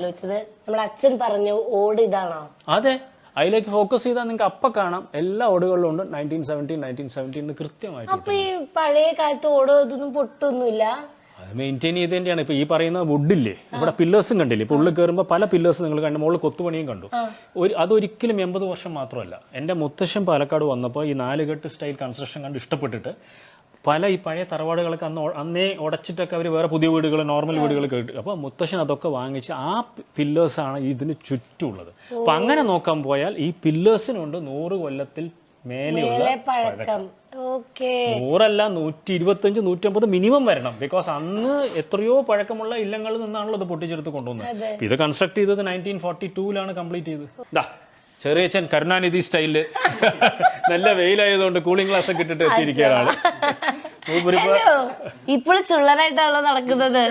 നമ്മുടെ അച്ഛൻ പറഞ്ഞു ഓട് ഇതാണോ? അതെ, അതിലേക്ക് ഫോക്കസ് ചെയ്താൽ നിങ്ങൾക്ക് അപ്പൊ കാണാം എല്ലാ ഓടുകളിലും ഉണ്ട് 1917 കൃത്യമായിട്ട്. അപ്പൊ ഈ പഴയ കാലത്ത് ഓടോ ഇതൊന്നും പൊട്ടൊന്നുമില്ല, അത് മെയിൻറ്റെയിൻ ചെയ്തതിന്റെയാണ്. ഇപ്പൊ ഈ പറയുന്ന വുഡില്ലേ, ഇവിടെ പില്ലേഴ്സും കണ്ടില്ലേ, ഇപ്പൊ ഉള്ളിൽ കയറുമ്പോൾ പല പില്ലേഴ്സ് നിങ്ങൾ കണ്ടു, മുകളിൽ കൊത്തുപണിയും കണ്ടു. അതൊരിക്കലും 80 വർഷം മാത്രമല്ല. എൻ്റെ മുത്തശ്ശൻ പാലക്കാട് വന്നപ്പോൾ ഈ 4 കെട്ട് സ്റ്റൈൽ കൺസ്ട്രക്ഷൻ കണ്ട് ഇഷ്ടപ്പെട്ടിട്ട് പല ഈ പഴയ തറവാടുകളൊക്കെ അന്നേ ഉടച്ചിട്ടൊക്കെ അവർ വേറെ പുതിയ വീടുകൾ, നോർമൽ വീടുകൾ കേട്ടു. അപ്പോൾ മുത്തശ്ശൻ അതൊക്കെ വാങ്ങിച്ച് ആ പില്ലേഴ്സാണ് ഇതിന് ചുറ്റുമുള്ളത്. അപ്പൊ അങ്ങനെ നോക്കാൻ പോയാൽ ഈ പില്ലേഴ്സിനുണ്ട് 100 കൊല്ലത്തിൽ മേലെയുള്ള പഴക്കം. 100 125 150 മിനിമം വരണം. ബിക്കോസ് അന്ന് എത്രയോ പഴക്കമുള്ള ഇല്ലങ്ങളിൽ നിന്നാണല്ലോ ഇത് പൊട്ടിച്ചെടുത്ത് കൊണ്ടുവന്നത്. ഇത് കൺസ്ട്രക്ട് ചെയ്തത് 1942 കംപ്ലീറ്റ് ചെയ്തത്. ചെറിയച്ഛൻ കരുണാനിധി സ്റ്റൈലില് നല്ല വെയിലായതുകൊണ്ട് കൂളിംഗ് ഗ്ലാസ് ഒക്കെ ഇട്ടിട്ട് എത്തിയിരിക്കുകയാണ്. ഇപ്പോഴും ചുള്ളനായിട്ടാണല്ലോ നടക്കുന്നത്.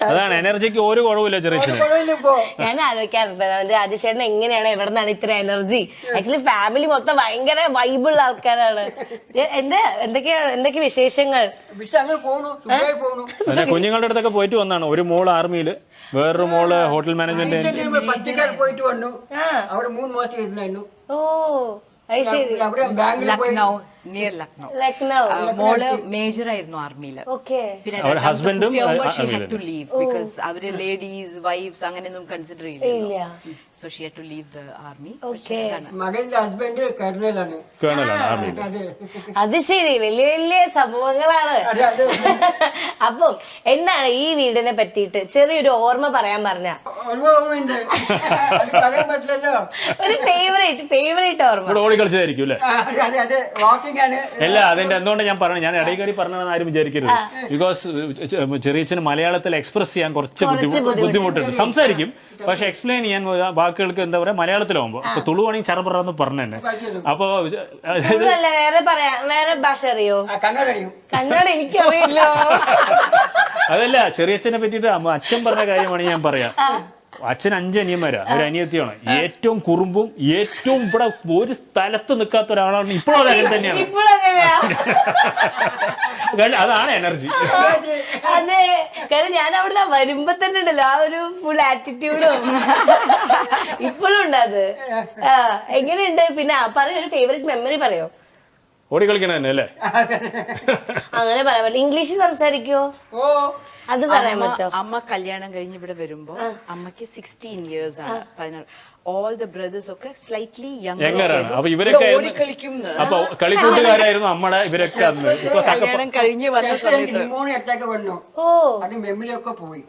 അതാണ് എനർജിക്ക് ഒരു കുഴവില്ല ചെറിയച്ഛന്. ഞാൻ ആലോചിക്കാറുണ്ട് രാജേഷേട്ടൻ എങ്ങനെയാണ്, എവിടെ നിന്നാണ് ഇത്ര എനർജി? ആക്ച്വലി ഫാമിലി മൊത്തം ഭയങ്കര വൈബിളുള്ള ആൾക്കാരാണ്. എന്തൊക്കെ വിശേഷങ്ങൾ? കുഞ്ഞുങ്ങളുടെ അടുത്തൊക്കെ പോയിട്ട് വന്നാണ്. ഒരു മോള് ആർമിയില്, വേറൊരു മോള് ഹോട്ടൽ മാനേജ്മെന്റ്. പച്ചക്കറി പോയിട്ട് വന്നു. അവിടെ 3 മാസം ഇരുന്നായിരുന്നു. ഓ ലക്നൗ, നിയർ ലക്നൗ. മോള് മേജർ ആയിരുന്നു ആർമിയില്. അവരുടെ ഹസ്ബൻഡും ബിക്കോസ് അവര് ലേഡീസ് വൈഫ്സ് അങ്ങനെയൊന്നും കൺസിഡർ ചെയ്യില്ല. So she had to leave the army. മകന്റെ ഹസ്ബൻഡ് കേണലാണ്. അത് ശരി, വലിയ വലിയ സംഭവങ്ങളാണ്. അപ്പം എന്താണ് ഈ വീടിനെ പറ്റിയിട്ട് ചെറിയൊരു ഓർമ്മ പറയാൻ പറഞ്ഞ ഒരു ഫേവറേറ്റ് ഓർമ്മ? ഓടി കളിച്ചതായിരിക്കും അല്ലേ? അല്ല, അതിന്റെ എന്തുകൊണ്ട് ഞാൻ പറഞ്ഞു, ഞാൻ ഇടയിൽ കയറി പറഞ്ഞതെന്ന് ആരും വിചാരിക്കരുത്. ബിക്കോസ് ചെറിയച്ഛന് മലയാളത്തിൽ എക്സ്പ്രസ് ചെയ്യാൻ കുറച്ച് ബുദ്ധിമുട്ടുണ്ട്. സംസാരിക്കും, പക്ഷെ എക്സ്പ്ലെയിൻ ചെയ്യാൻ വാക്കുകൾക്ക് എന്താ പറയാ മലയാളത്തിലാവുമ്പോ. അപ്പൊ തുളുവാണെങ്കിൽ ചറപറന്ന് പറഞ്ഞു തന്നെ. അപ്പൊ വേറെ ഭാഷ അറിയോ? കന്നഡ എനിക്കറിയില്ല. അതല്ല, ചെറിയച്ഛനെ പറ്റിയിട്ട് അച്ഛൻ പറഞ്ഞ കാര്യമാണ് ഞാൻ പറയാം. അച്ഛൻ 5 അനിയന്മാരാ, ഒരു അനിയത്തിയാണ്. ഏറ്റവും കുറുമ്പും ഏറ്റവും ഇവിടെ ഒരു സ്ഥലത്ത് നിൽക്കാത്ത ഒരാളാണ്. ഇപ്പോഴും അത് അങ്ങനെ തന്നെയാണ്. അതാണ് എനർജി. അതെ, കാരണം ഞാൻ അവിടെ വരുമ്പോ തന്നെ ഉണ്ടല്ലോ ആ ഒരു ഫുൾ ആറ്റിറ്റ്യൂഡും ഇപ്പോഴും ഉണ്ട് അത്. എങ്ങനെയുണ്ട്? പിന്നെ പറയോ, ഒരു ഫേവറേറ്റ് മെമ്മറി പറയോ? ഓടി കളിക്കണ തന്നെ അല്ലേ? അങ്ങനെ പറയാൻ പറ്റില്ല. ഇംഗ്ലീഷ് സംസാരിക്കോ? അത് പറയാൻ പറ്റോ? അമ്മ കല്യാണം കഴിഞ്ഞ് ഇവിടെ വരുമ്പോ അമ്മക്ക് 16 years ആണ്. 16. ഓൾ ദ ബ്രദേഴ്സ് ഒക്കെ സ്ലൈറ്റ്ലി യങ്ങറാണ്. അപ്പൊ ഇവരൊക്കെ അപ്പൊ കളിക്കൂട്ടുകാരായിരുന്നു അമ്മയുടെ ഇവരൊക്കെ. കല്യാണം കഴിഞ്ഞ് വന്ന സമയത്ത് അറ്റാക്ക് വന്നു. അത് മെമ്മറിയൊക്കെ പോയി.